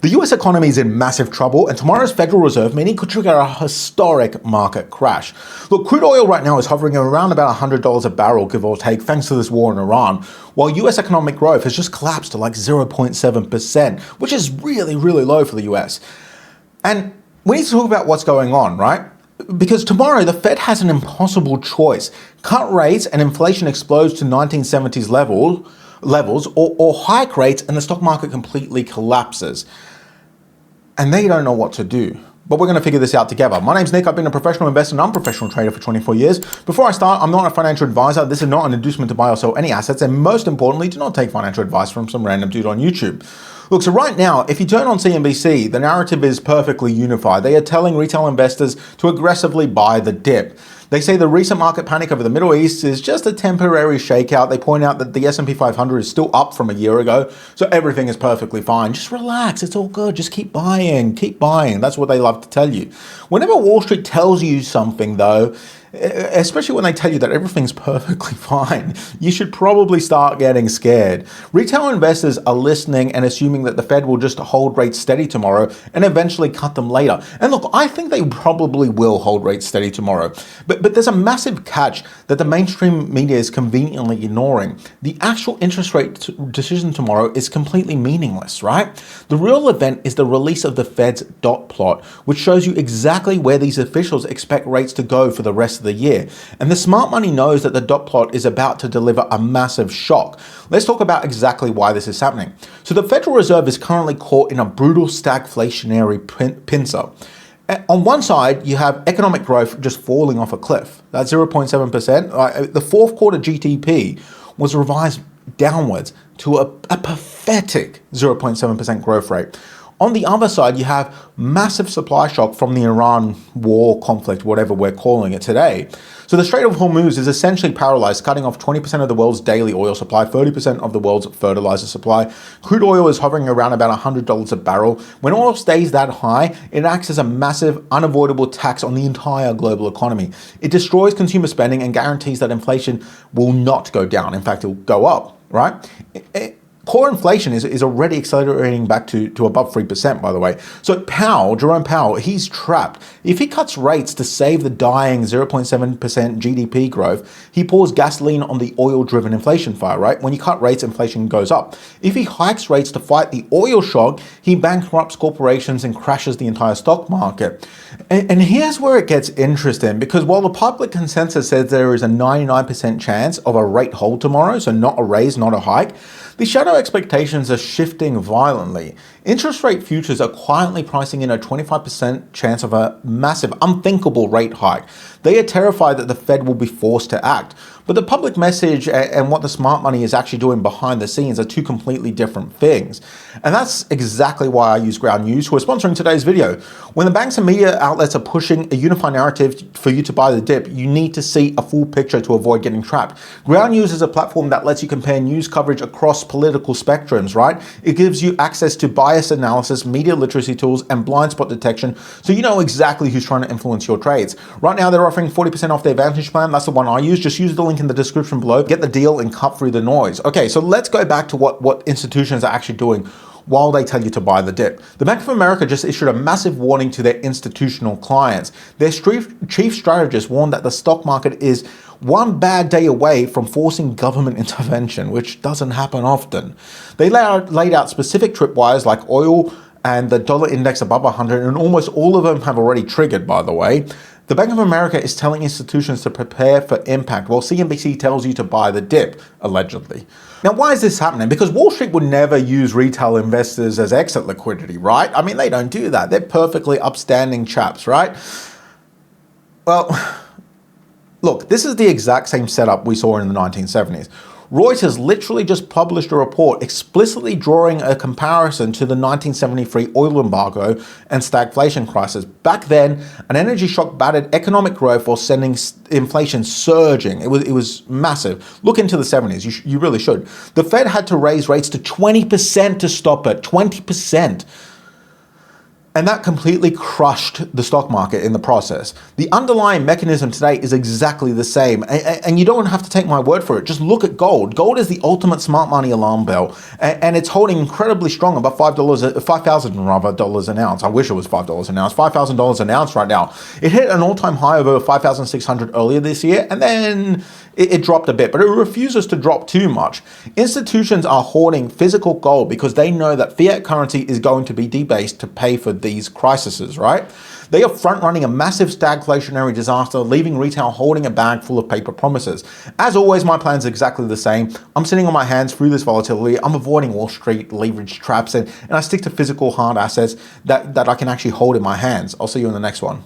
The US economy is in massive trouble, and tomorrow's Federal Reserve meeting could trigger a historic market crash. Look, crude oil right now is hovering around about $100 a barrel, give or take, thanks to this war in Iran, while US economic growth has just collapsed to like 0.7%, which is really, really low for the US. And we need to talk about what's going on, right? Because tomorrow the Fed has an impossible choice. Cut rates and inflation explodes to 1970s levels, or hike rates and the stock market completely collapses. And they don't know what to do. But we're going to figure this out together. My name's Nick. I've been a professional investor and unprofessional trader for 24 years. Before I start, I'm not a financial advisor. This is not an inducement to buy or sell any assets. And most importantly, do not take financial advice from some random dude on YouTube. Look, so right now, if you turn on CNBC, the narrative is perfectly unified. They are telling retail investors to aggressively buy the dip. They say the recent market panic over the Middle East is just a temporary shakeout. They point out that the S&P 500 is still up from a year ago, so everything is perfectly fine. Just relax, it's all good. Just keep buying, keep buying. That's what they love to tell you. Whenever Wall Street tells you something, though, especially when they tell you that everything's perfectly fine, you should probably start getting scared. Retail investors are listening and assuming that the Fed will just hold rates steady tomorrow and eventually cut them later. And look, I think they probably will hold rates steady tomorrow. But there's a massive catch that the mainstream media is conveniently ignoring. The actual interest rate decision tomorrow is completely meaningless, right? The real event is the release of the Fed's dot plot, which shows you exactly where these officials expect rates to go for the rest of the year. And the smart money knows that the dot plot is about to deliver a massive shock. Let's talk about exactly why this is happening. So the Federal Reserve is currently caught in a brutal stagflationary pincer. On one side, you have economic growth just falling off a cliff. That's 0.7%. The fourth quarter GDP was revised downwards to a pathetic 0.7% growth rate. On the other side, you have massive supply shock from the Iran war conflict, whatever we're calling it today. So the Strait of Hormuz is essentially paralyzed, cutting off 20% of the world's daily oil supply, 30% of the world's fertilizer supply. Crude oil is hovering around about $100 a barrel. When oil stays that high, it acts as a massive, unavoidable tax on the entire global economy. It destroys consumer spending and guarantees that inflation will not go down. In fact, it will go up, right? Core inflation is already accelerating back to above 3%, by the way. So Jerome Powell, he's trapped. If he cuts rates to save the dying 0.7% GDP growth, he pours gasoline on the oil-driven inflation fire, right? When you cut rates, inflation goes up. If he hikes rates to fight the oil shock, he bankrupts corporations and crashes the entire stock market. And here's where it gets interesting, because while the public consensus says there is a 99% chance of a rate hold tomorrow, so not a raise, not a hike, the shadow expectations are shifting violently. Interest rate futures are quietly pricing in a 25% chance of a massive, unthinkable rate hike. They are terrified that the Fed will be forced to act. But the public message and what the smart money is actually doing behind the scenes are two completely different things. And that's exactly why I use Ground News, who are sponsoring today's video. When the banks and media outlets are pushing a unified narrative for you to buy the dip, you need to see a full picture to avoid getting trapped. Ground News is a platform that lets you compare news coverage across political spectrums, right? It gives you access to bias analysis, media literacy tools, and blind spot detection, so you know exactly who's trying to influence your trades. Right now, they're offering 40% off their Vantage plan. That's the one I use. Just use the link in the description below, get the deal, and cut through the noise. Okay, so let's go back to what institutions are actually doing while they tell you to buy the dip. The Bank of America just issued a massive warning to their institutional clients. Their chief strategist warned that the stock market is one bad day away from forcing government intervention, which doesn't happen often. They laid out specific tripwires like oil and the dollar index above 100, and almost all of them have already triggered, by the way. The Bank of America is telling institutions to prepare for impact, while CNBC tells you to buy the dip, allegedly. Now, why is this happening? Because Wall Street would never use retail investors as exit liquidity, right? I mean, they don't do that. They're perfectly upstanding chaps, right? Well, look, this is the exact same setup we saw in the 1970s. Reuters literally just published a report explicitly drawing a comparison to the 1973 oil embargo and stagflation crisis. Back then, an energy shock battered economic growth while sending inflation surging. It was massive. Look into the 70s. You really should. The Fed had to raise rates to 20% to stop it. 20%. And that completely crushed the stock market in the process. The underlying mechanism today is exactly the same. And you don't have to take my word for it. Just look at gold. Gold is the ultimate smart money alarm bell. And it's holding incredibly strong, about $5,000 an ounce. I wish it was $5 an ounce. $5,000 an ounce right now. It hit an all-time high of over 5,600 earlier this year. And then it dropped a bit, but it refuses to drop too much. Institutions are hoarding physical gold because they know that fiat currency is going to be debased to pay for these crises, right? They are front-running a massive stagflationary disaster, leaving retail holding a bag full of paper promises. As always, my plan is exactly the same. I'm sitting on my hands through this volatility. I'm avoiding Wall Street leverage traps, and I stick to physical hard assets that I can actually hold in my hands. I'll see you in the next one.